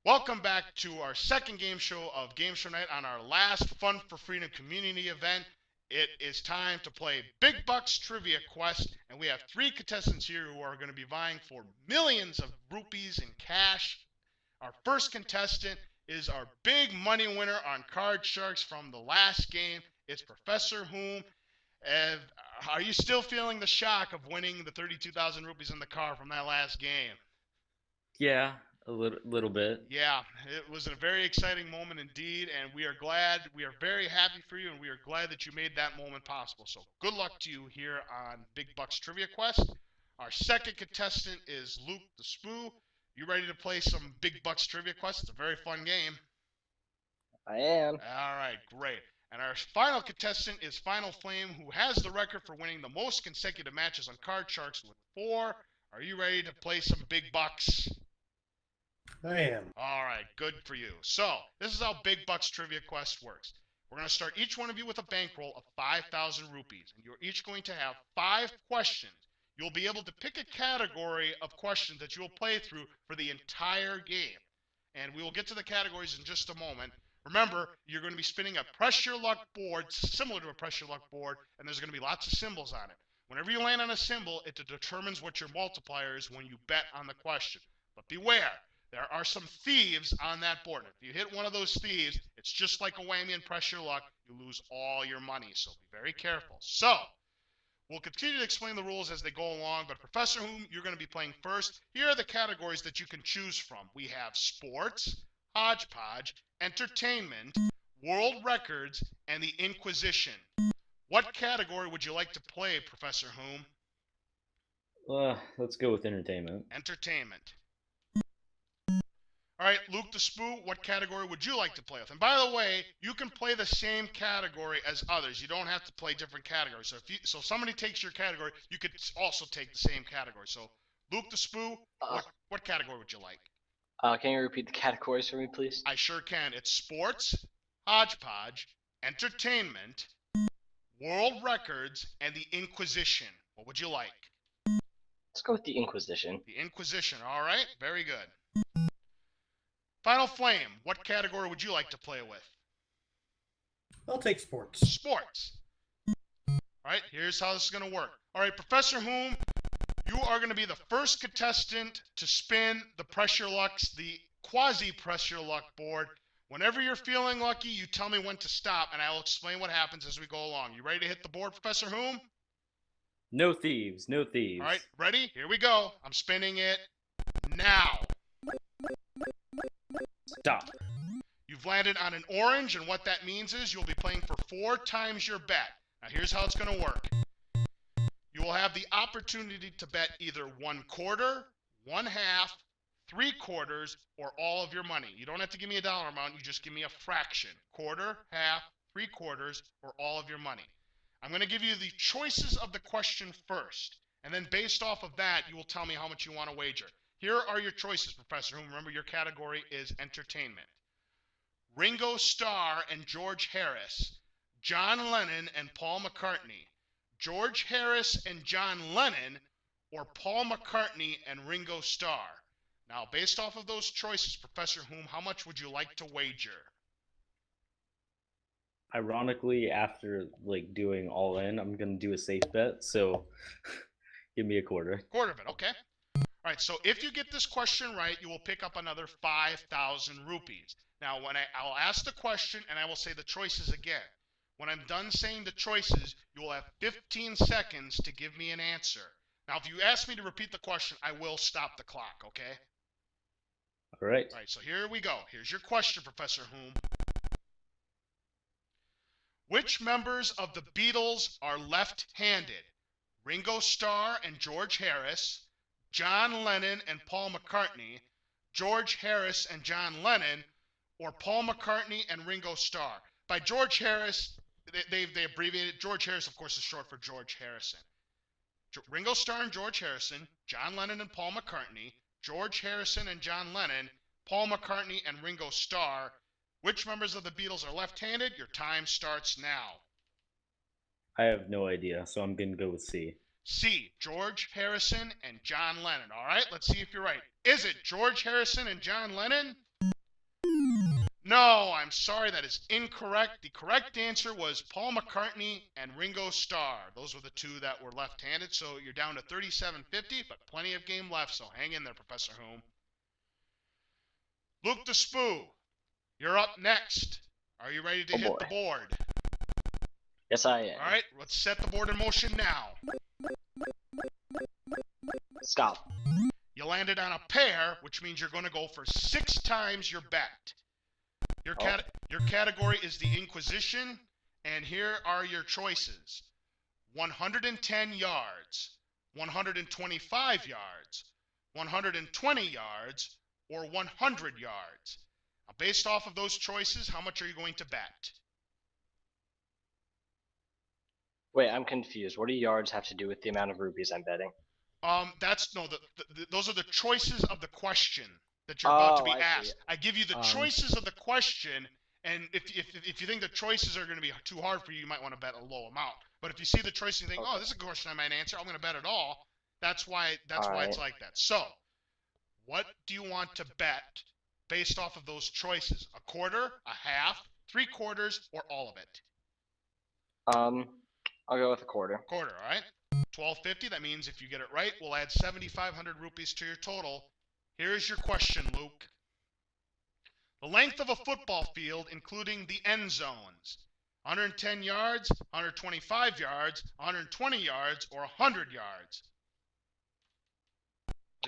Welcome back to our second game show of Game Show Night on our last Fun for Freedom community event. It is time to play Big Bucks Trivia Quest, and we have three contestants here who are going to be vying for millions of rupees in cash. Our first contestant is our big money winner on Card Sharks from the last game. It's ProfessorWhom. Are you still feeling the shock of winning the 32,000 rupees in the car from that last game? Yeah, a little bit. Yeah, it was a very exciting moment indeed, and we are very happy for you, and we are glad that you made that moment possible. So good luck to you here on Big Bucks Trivia Quest. Our second contestant is Lukethespoo. You ready to play some Big Bucks Trivia Quest? It's a very fun game. I am. All right, great. And our final contestant is FinalFlame, who has the record for winning the most consecutive matches on Card Sharks with 4. Are you ready to play some Big Bucks? I am. All right, good for you. So, this is how Big Bucks Trivia Quest works. We're going to start each one of you with a bankroll of 5,000 rupees, and you're each going to have 5 questions. You'll be able to pick a category of questions that you'll play through for the entire game. And we will get to the categories in just a moment. Remember, you're going to be spinning a pressure luck board similar to a pressure luck board, and there's going to be lots of symbols on it. Whenever you land on a symbol, it determines what your multiplier is when you bet on the question. But beware. There are some thieves on that board. If you hit one of those thieves, it's just like a whammy and pressure luck. You lose all your money, so be very careful. So, we'll continue to explain the rules as they go along, but ProfessorWhom, you're going to be playing first. Here are the categories that you can choose from. We have sports, hodgepodge, entertainment, world records, and the Inquisition. What category would you like to play, ProfessorWhom? Let's go with entertainment. Entertainment. All right, Lukethespoo, what category would you like to play with? And by the way, you can play the same category as others. You don't have to play different categories. So if somebody takes your category, you could also take the same category. So, Lukethespoo, what category would you like? Can you repeat the categories for me, please? I sure can. It's sports, hodgepodge, entertainment, world records, and the Inquisition. What would you like? Let's go with the Inquisition. The Inquisition. All right, very good. FinalFlame, what category would you like to play with? I'll take sports. Sports. All right, here's how this is going to work. All right, ProfessorWhom, you are going to be the first contestant to spin the the quasi-pressure luck board. Whenever you're feeling lucky, you tell me when to stop, and I will explain what happens as we go along. You ready to hit the board, ProfessorWhom? No thieves, no thieves. All right, ready? Here we go. I'm spinning it now. Stop. You've landed on an orange, and what that means is you'll be playing for 4 times your bet. Now here's how it's going to work. You will have the opportunity to bet either 1/4, 1/2, 3/4, or all of your money. You don't have to give me a dollar amount, you just give me a fraction. 1/4, 1/2, 3/4, or all of your money. I'm going to give you the choices of the question first, and then based off of that, you will tell me how much you want to wager. Here are your choices, ProfessorWhom. Remember, your category is entertainment. Ringo Starr and George Harris, John Lennon and Paul McCartney, George Harris and John Lennon, or Paul McCartney and Ringo Starr. Now, based off of those choices, ProfessorWhom, how much would you like to wager? Ironically, after doing all in, I'm gonna do a safe bet. So, give me a quarter. Quarter of it, okay. All right, so if you get this question right, you will pick up another 5,000 rupees. Now, I'll ask the question, and I will say the choices again. When I'm done saying the choices, you will have 15 seconds to give me an answer. Now, if you ask me to repeat the question, I will stop the clock, okay? All right. All right, so here we go. Here's your question, ProfessorWhom. Which members of the Beatles are left-handed? Ringo Starr and George Harris, John Lennon and Paul McCartney, George Harris and John Lennon, or Paul McCartney and Ringo Starr. By George Harris, they abbreviated. George Harris, of course, is short for George Harrison. Ringo Starr and George Harrison, John Lennon and Paul McCartney, George Harrison and John Lennon, Paul McCartney and Ringo Starr. Which members of the Beatles are left-handed? Your time starts now. I have no idea, so I'm gonna go with C. C, George Harrison and John Lennon. All right, let's see if you're right. Is it George Harrison and John Lennon? No, I'm sorry, that is incorrect. The correct answer was Paul McCartney and Ringo Starr. Those were the two that were left-handed, so you're down to 3750, but plenty of game left, so hang in there, Professor Whom. Lukethespoo, you're up next. Are you ready to Oh, hit boy. the board? Yes, I am. All right, let's set the board in motion now. Stop. You landed on a pair, which means you're going to go for 6 times your bet. Your category is the Inquisition, and here are your choices. 110 yards, 125 yards, 120 yards, or 100 yards. Now, based off of those choices, how much are you going to bet? Wait, I'm confused. What do yards have to do with the amount of rupees I'm betting? Those are the choices of the question that you're about to be I see. asked. I give you the choices of the question, and if you think the choices are going to be too hard for you, you might want to bet a low amount. But if you see the choice and you think, oh, this is a question I might answer, I'm going to bet it all. That's why it's like that. So, what do you want to bet based off of those choices? A quarter, a half, 3/4, or all of it? I'll go with a quarter. Quarter, all right? 1250, that means if you get it right, we'll add 7,500 rupees to your total. Here's your question, Luke. The length of a football field, including the end zones. 110 yards, 125 yards, 120 yards, or 100 yards?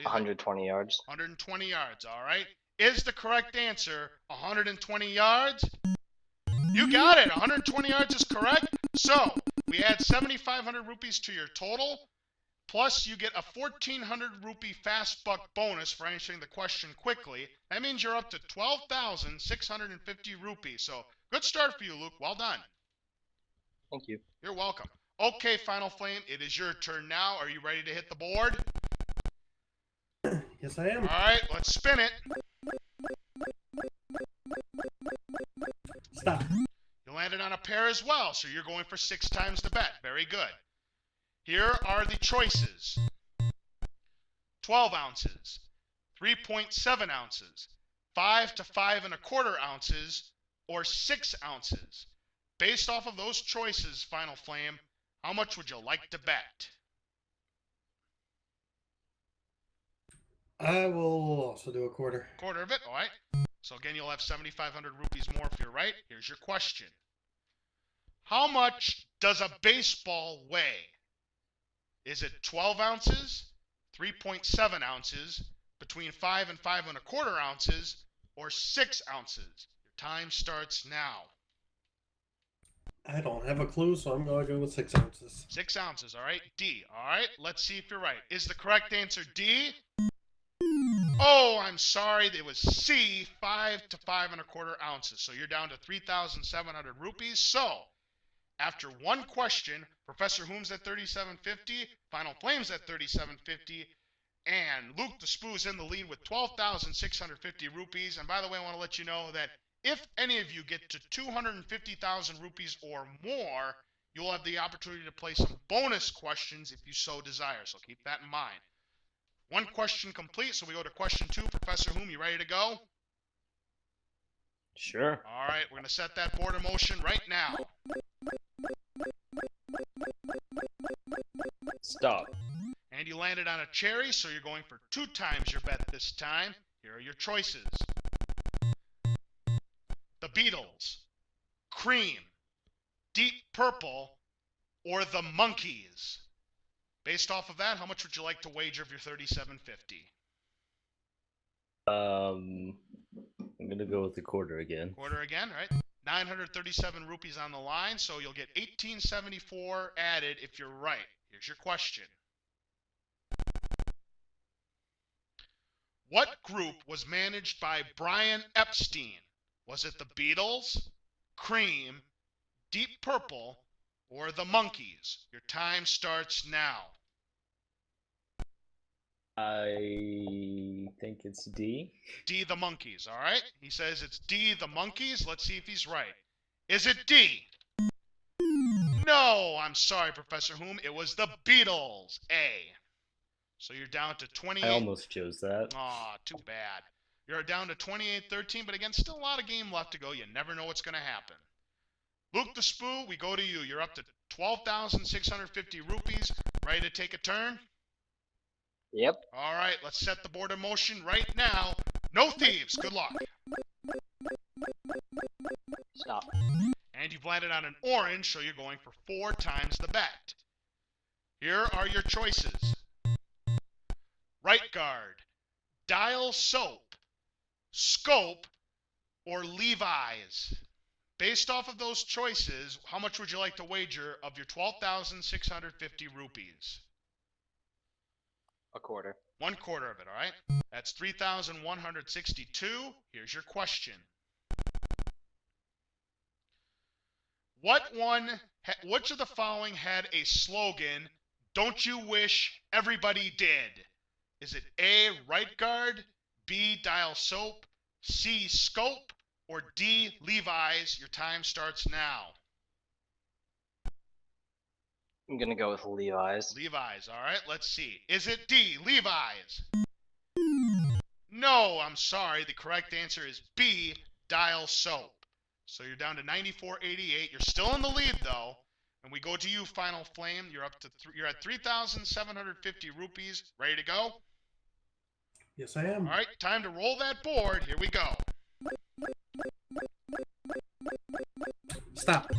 120 yards. 120 yards, all right? Is the correct answer 120 yards? You got it. 120 yards is correct. So, we add 7,500 rupees to your total, plus you get a 1,400 rupee fast buck bonus for answering the question quickly. That means you're up to 12,650 rupees. So, good start for you, Luke. Well done. Thank you. You're welcome. Okay, FinalFlame, it is your turn now. Are you ready to hit the board? Yes, I am. All right, let's spin it. Stop. You landed on a pair as well, so you're going for 6 times the bet. Very good. Here are the choices. 12 ounces, 3.7 ounces, 5 to 5.25 ounces, or 6 ounces. Based off of those choices, FinalFlame, how much would you like to bet? I will also do a quarter. Quarter of it, all right. So again, you'll have 7,500 rupees more if you're right. Here's your question. How much does a baseball weigh? Is it 12 ounces, 3.7 ounces, between 5 and 5.25 ounces, or 6 ounces? Your time starts now. I don't have a clue, so I'm going to go with 6 ounces. 6 ounces, all right. D, all right. Let's see if you're right. Is the correct answer D? Oh, I'm sorry. It was C, 5 to 5.25 ounces. So you're down to 3,700 rupees. So, after one question, Professor Whom's at 3750, FinalFlame's at 3750, and Lukethespoo's in the lead with 12,650 rupees. And by the way, I want to let you know that if any of you get to 250,000 rupees or more, you'll have the opportunity to play some bonus questions if you so desire. So keep that in mind. One question complete, so we go to question 2. Professor Whom, you ready to go? Sure. All right, we're going to set that board in motion right now. Stop. And you landed on a cherry, so you're going for 2 times your bet this time. Here are your choices. The Beatles, Cream, Deep Purple, or the Monkees. Based off of that, how much would you like to wager of your 3750? I'm gonna go with the quarter again. Quarter again, right? 937 rupees on the line, so you'll get 1874 added if you're right. Here's your question. What group was managed by Brian Epstein? Was it the Beatles, Cream, Deep Purple, or the Monkees? Your time starts now. I think it's D. D, the Monkees, all right? He says it's D, the Monkees. Let's see if he's right. Is it D? No, I'm sorry, Professor Whom. It was the Beatles. A. So you're down to 28. I almost chose that. Aw, too bad. You're down to 28-13, but again, still a lot of game left to go. You never know what's going to happen. Lukethespoo, we go to you. You're up to 12,650 rupees. Ready to take a turn? Yep. All right, let's set the board in motion right now. No thieves. Good luck. Stop. And you've landed on an orange, so you're going for 4 times the bet. Here are your choices. Right guard, Dial Soap, Scope, or Levi's. Based off of those choices, how much would you like to wager of your 12,650 rupees? A quarter. 1/4 of it, all right? That's 3,162. Here's your question. Which of the following had a slogan, "Don't you wish everybody did"? Is it A, right guard, B, Dial Soap, C, Scope, or D, Levi's? Your time starts now. I'm gonna go with Levi's. Levi's, all right, let's see. Is it D, Levi's? No, I'm sorry. The correct answer is B, Dial Soap. So you're down to 94.88. You're still in the lead, though. And we go to you, FinalFlame. You're up to you're at 3,750 rupees. Ready to go? Yes, I am. All right, time to roll that board. Here we go. Stop.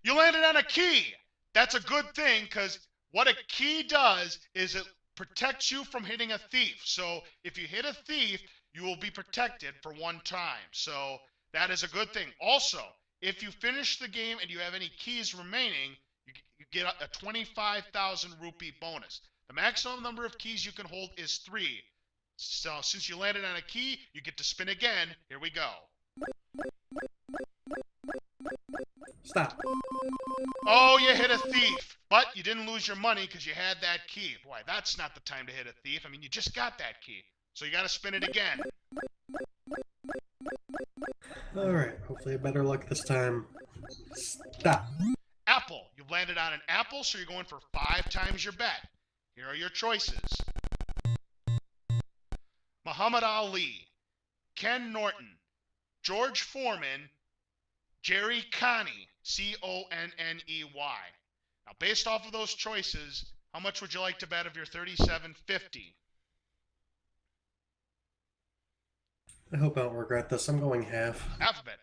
You landed on a key. That's a good thing, because what a key does is it protects you from hitting a thief. So if you hit a thief, you will be protected for 1 time. So that is a good thing. Also, if you finish the game and you have any keys remaining, you get a 25,000 rupee bonus. The maximum number of keys you can hold is 3. So since you landed on a key, you get to spin again. Here we go. Stop. Oh, you hit a thief, but you didn't lose your money because you had that key. Boy, that's not the time to hit a thief. I mean, you just got that key. So you got to spin it again. Alright, hopefully better luck this time. Stop. Apple. You've landed on an apple, so you're going for 5 times your bet. Here are your choices. Muhammad Ali, Ken Norton, George Foreman, Jerry Coney, C-O-N-N-E-Y. Now, based off of those choices, how much would you like to bet of your 37.50? I hope I don't regret this. I'm going half. Half of it.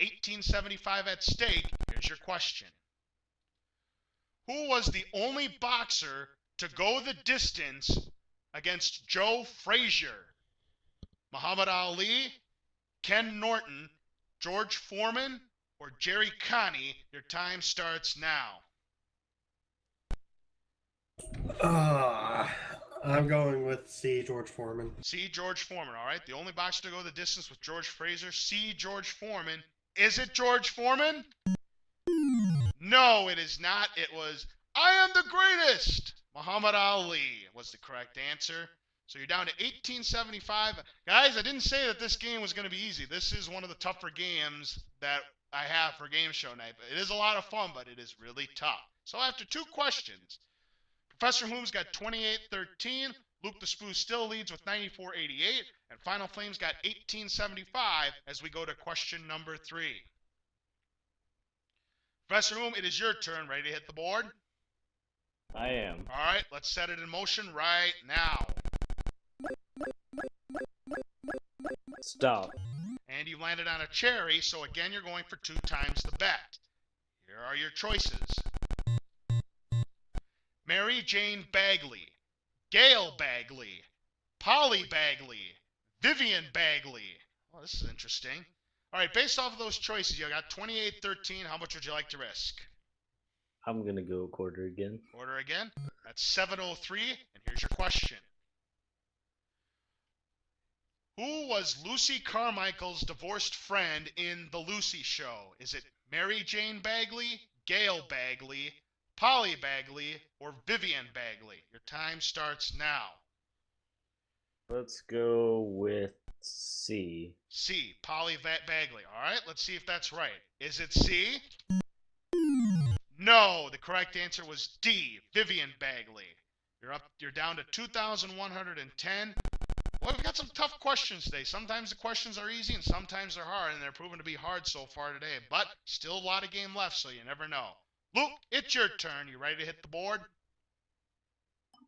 1875 at stake. Here's your question. Who was the only boxer to go the distance against Joe Frazier? Muhammad Ali, Ken Norton, George Foreman, or Jerry Coney? Your time starts now. I'm going with C, George Foreman. C, George Foreman, all right? The only boxer to go the distance with George Frazier. C, George Foreman. Is it George Foreman? No, it is not. It was, I am the greatest. Muhammad Ali was the correct answer. So you're down to 1875. Guys, I didn't say that this game was going to be easy. This is one of the tougher games that I have for Game Show Night. It is a lot of fun, but it is really tough. So after 2 questions, ProfessorWhom's got 28-13. Lukethespoo still leads with 94.88. And FinalFlame's got 18.75 as we go to question number 3. ProfessorWhom, it is your turn. Ready to hit the board? I am. All right, let's set it in motion right now. Stop. And you landed on a cherry, so again you're going for 2 times the bet. Here are your choices. Mary Jane Bagley, Gail Bagley, Polly Bagley, Vivian Bagley. Oh, this is interesting. All right, based off of those choices, you got 28-13. How much would you like to risk? I'm gonna go quarter again. Order again. That's 703, and here's your question. Who was Lucy Carmichael's divorced friend in The Lucy Show? Is it Mary Jane Bagley, Gail Bagley, Polly Bagley, or Vivian Bagley? Your time starts now. Let's go with C. C, Polly Bagley. All right, let's see if that's right. Is it C? No, the correct answer was D, Vivian Bagley. You're down to 2,110. Well, we've got some tough questions today. Sometimes the questions are easy and sometimes they're hard, and they're proven to be hard so far today. But still a lot of game left, so you never know. Luke, it's your turn. You ready to hit the board?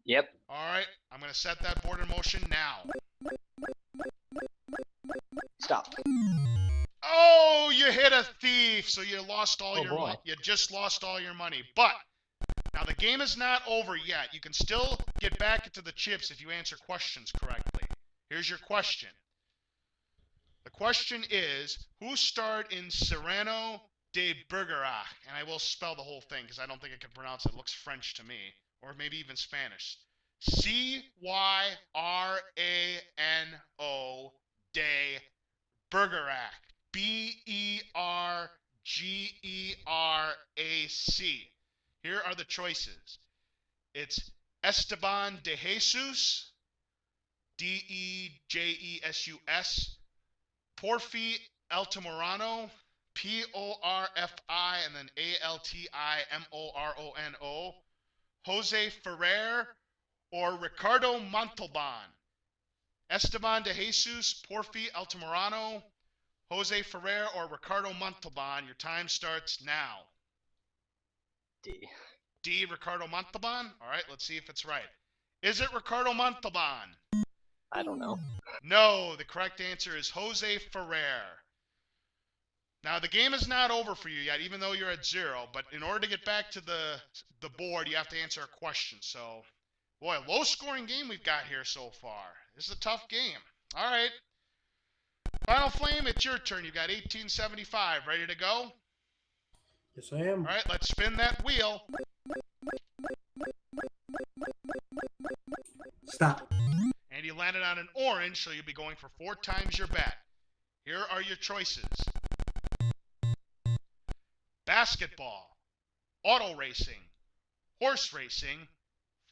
Yep. All right, I'm going to set that board in motion now. Stop. Oh, you hit a thief, so you lost all Oh, your boy. money. You just lost all your money. But now the game is not over yet. You can still get back into the chips if you answer questions correctly. Here's your question. The question is, who starred in Cyrano de Bergerac? And I will spell the whole thing because I don't think I can pronounce it. It looks French to me, or maybe even Spanish. Cyrano de Bergerac. Bergerac. Here are the choices. It's Esteban de Jesus, Dejesus, Porfi Altamirano, Porfi, and then Altimorono, Jose Ferrer, or Ricardo Montalban. Esteban de Jesus, Porfi Altamirano, Jose Ferrer, or Ricardo Montalban. Your time starts now. D, Ricardo Montalban? All right, let's see if it's right. Is it Ricardo Montalban? I don't know. No, the correct answer is Jose Ferrer. Now, the game is not over for you yet, even though you're at 0. But in order to get back to the board, you have to answer a question. So, boy, a low-scoring game we've got here so far. This is a tough game. All right. FinalFlame, it's your turn. You've got 1875. Ready to go? Yes, I am. All right, let's spin that wheel. Stop. And you landed on an orange, so you'll be going for 4 times your bet. Here are your choices. Basketball, auto racing, horse racing,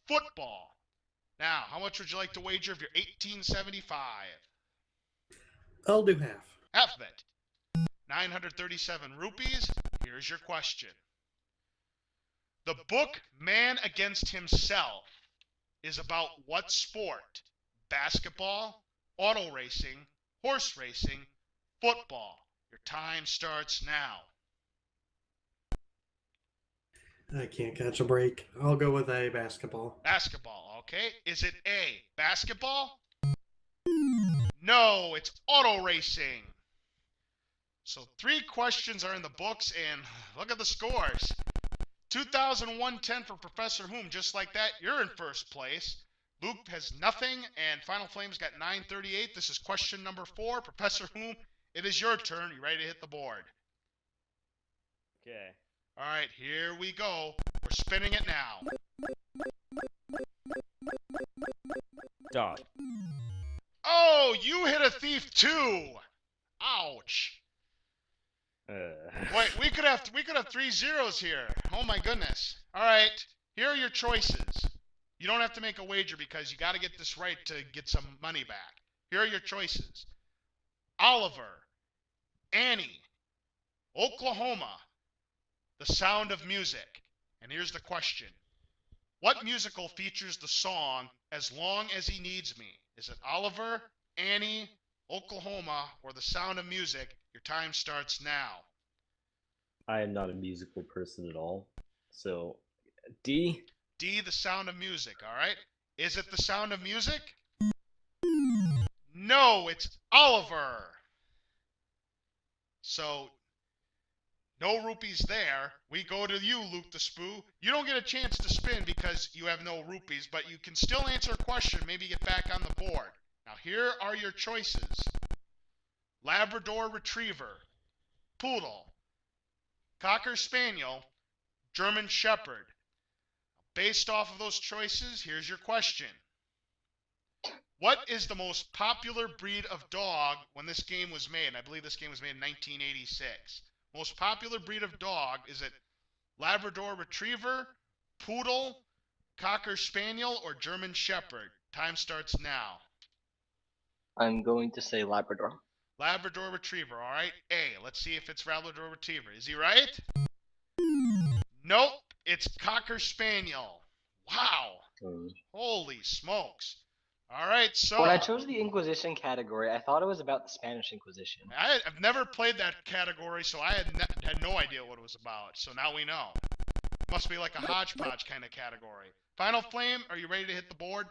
football. Now, how much would you like to wager if you're 1875? I'll do half. Half of it. 937 rupees. Here's your question. The book Man Against Himself is about what sport? Basketball, auto racing, horse racing, football. Your time starts now. I can't catch a break. I'll go with A, basketball. Basketball, okay. Is it A, basketball? No, it's auto racing. So 3 questions are in the books, and look at the scores. 2001-10 for ProfessorWhom. Just like that, you're in first place. Luke has nothing, and FinalFlame's got 938. This is question number 4. ProfessorWhom, it is your turn. You ready to hit the board? Okay. All right, here we go. We're spinning it now. Dog. Oh, you hit a thief too. Ouch. Wait, we could have 3 zeros here. Oh my goodness. All right, here are your choices. You don't have to make a wager because you got to get this right to get some money back. Here are your choices. Oliver, Annie, Oklahoma, The Sound of Music. And here's the question. What musical features the song As Long as He Needs Me? Is it Oliver, Annie, Oklahoma, or The Sound of Music? Your time starts now. I am not a musical person at all. So, D. D, The Sound of Music, all right? Is it The Sound of Music? No, it's Oliver. So, no rupees there. We go to you, Lukethespoo. You don't get a chance to spin because you have no rupees, but you can still answer a question, maybe get back on the board. Now, here are your choices. Labrador Retriever, Poodle, Cocker Spaniel, German Shepherd. Based off of those choices, here's your question. What is the most popular breed of dog when this game was made? I believe this game was made in 1986. Most popular breed of dog, is it Labrador Retriever, Poodle, Cocker Spaniel, or German Shepherd? Time starts now. I'm going to say Labrador. Labrador Retriever, all right? A, let's see if it's Labrador Retriever. Is he right? Nope, it's Cocker Spaniel. Wow. Holy smokes. All right, so When I chose the Inquisition category, I thought it was about the Spanish Inquisition. I've never played that category, so I had no idea what it was about. So now we know. Must be like a hodgepodge kind of category. Final Flame, are you ready to hit the board?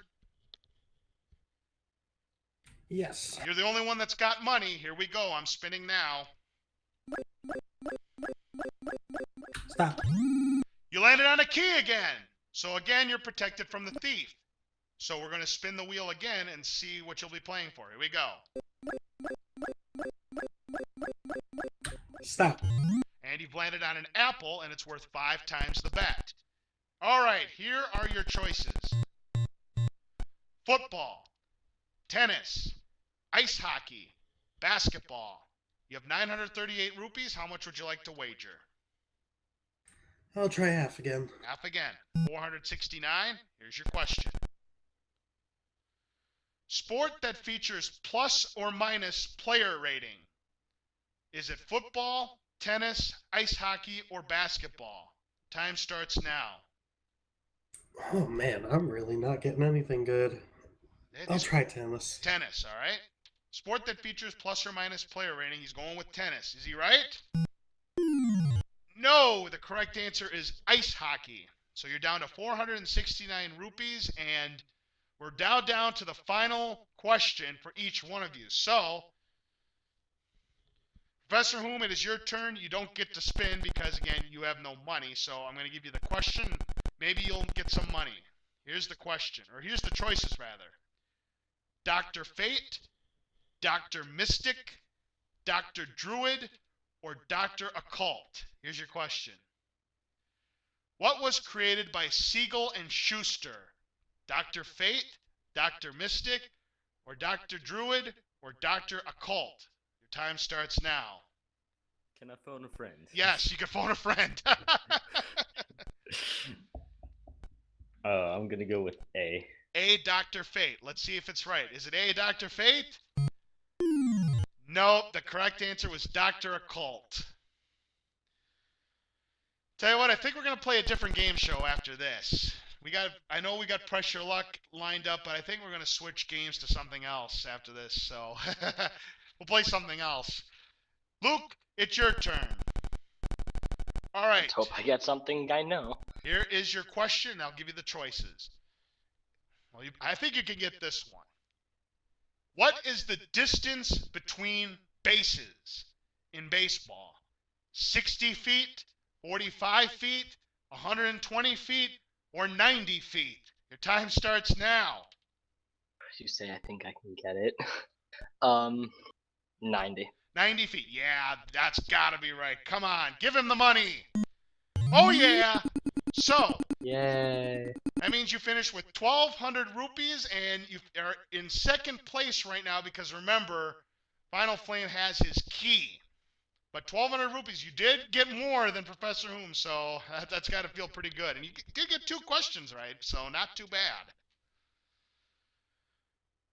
Yes. You're the only one that's got money. Here we go. I'm spinning now. Stop. You landed on a key again. So again, you're protected from the thief. So we're going to spin the wheel again and see what you'll be playing for. Here we go. Stop. And you've landed on an apple, and it's worth 5 times the bet. All right, here are your choices. Football, tennis, ice hockey, basketball. You have 938 rupees. How much would you like to wager? I'll try half again. Half again. 469. Here's your question. Sport that features plus or minus player rating. Is it football, tennis, ice hockey, or basketball? Time starts now. Oh man, I'm really not getting anything good. I'll It's try tennis. tennis, all right? Sport that features plus or minus player rating. He's going with tennis. Is he right? No, the correct answer is ice hockey. So you're down to 469 rupees, and we're now down to the final question for each one of you. So, Professor Whom, it is your turn. You don't get to spin because, again, you have no money. So I'm going to give you the question. Maybe you'll get some money. Here's the question, or here's the choices, rather. Dr. Fate, Dr. Mystic, Dr. Druid, or Dr. Occult? Here's your question. What was created by Siegel and Schuster? Dr. Fate, Dr. Mystic, or Dr. Druid, or Dr. Occult? Your time starts now. Can I phone a friend? Yes, you can phone a friend. I'm gonna go with A. A, Dr. Fate. Let's see if it's right. Is it A, Dr. Fate? Nope, the correct answer was Dr. Occult. Tell you what, I think we're going to play a different game show after this. I know we got Pressure Luck lined up, but I think we're going to switch games to something else after this, so we'll play something else. Luke, it's your turn. All right. Let's hope I get something I know. Here is your question, and I'll give you the choices. Well, I think you can get this one. What is the distance between bases in baseball? 60 feet, 45 feet, 120 feet, or 90 feet? Your time starts now. You say I think I can get it. 90. 90 feet. Yeah, that's got to be right. Come on, give him the money. Oh, yeah. So, Yay. that means you finish with 1,200 rupees, and you are in second place right now because, remember, Final Flame has his key. But 1,200 rupees, you did get more than Professor Whom, so that's got to feel pretty good. And you did get 2 questions right, so not too bad.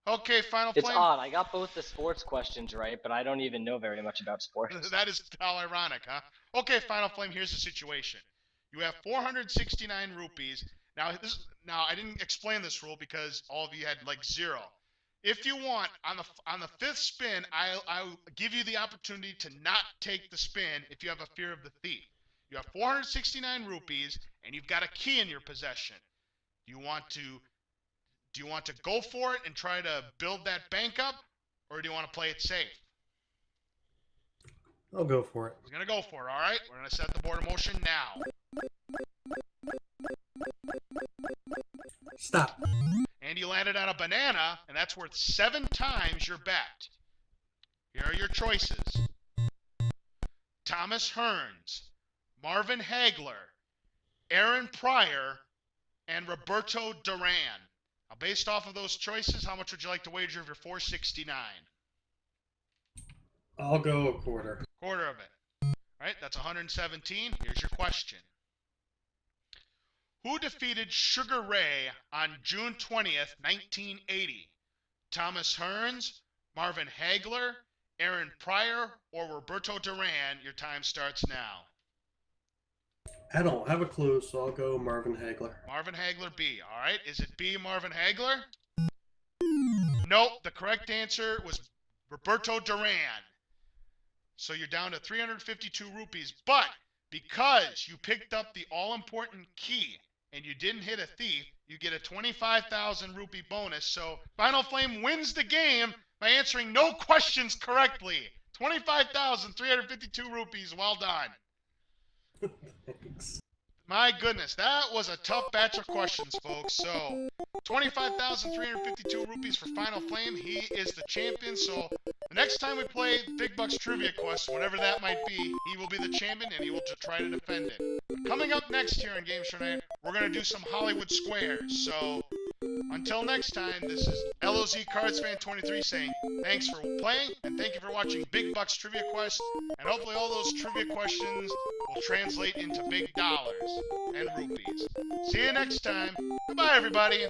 Okay, Final It's Flame. odd. I got both the sports questions right, but I don't even know very much about sports. That is how ironic, huh? Okay, Final Flame, here's the situation. You have 469 rupees. Now, I didn't explain this rule because all of you had like 0. If you want, on the 5th spin, I'll give you the opportunity to not take the spin if you have a fear of the thief. You have 469 rupees, and you've got a key in your possession. Do you want to go for it and try to build that bank up, or do you want to play it safe? I'll go for it. We're going to go for it, all right? We're going to set the board in motion now. Stop. And you landed on a banana, and that's worth 7 times your bet. Here are your choices. Thomas Hearns, Marvin Hagler, Aaron Pryor, and Roberto Duran. Now, based off of those choices, how much would you like to wager of your 469? I'll go a quarter. Quarter of it. All right, that's 117. Here's your question. Who defeated Sugar Ray on June 20th, 1980? Thomas Hearns, Marvin Hagler, Aaron Pryor, or Roberto Duran? Your time starts now. I don't have a clue, so I'll go Marvin Hagler. Marvin Hagler B. All right, is it B, Marvin Hagler? Nope, the correct answer was Roberto Duran. So you're down to 352 rupees, but because you picked up the all-important key and you didn't hit a thief, you get a 25,000 rupee bonus. So Final Flame wins the game by answering no questions correctly. 25,352 rupees. Well done. Thanks. My goodness, that was a tough batch of questions, folks. So 25,352 rupees for Final Flame. He is the champion. So the next time we play Big Bucks Trivia Quest, whatever that might be, he will be the champion and he will try to defend it. Coming up next here on Game Show Night, we're going to do some Hollywood Squares. So until next time, this is LOZ Cards Fan 23 saying thanks for playing and thank you for watching Big Bucks Trivia Quest. And hopefully all those trivia questions will translate into big dollars and rupees. See you next time. Goodbye, everybody.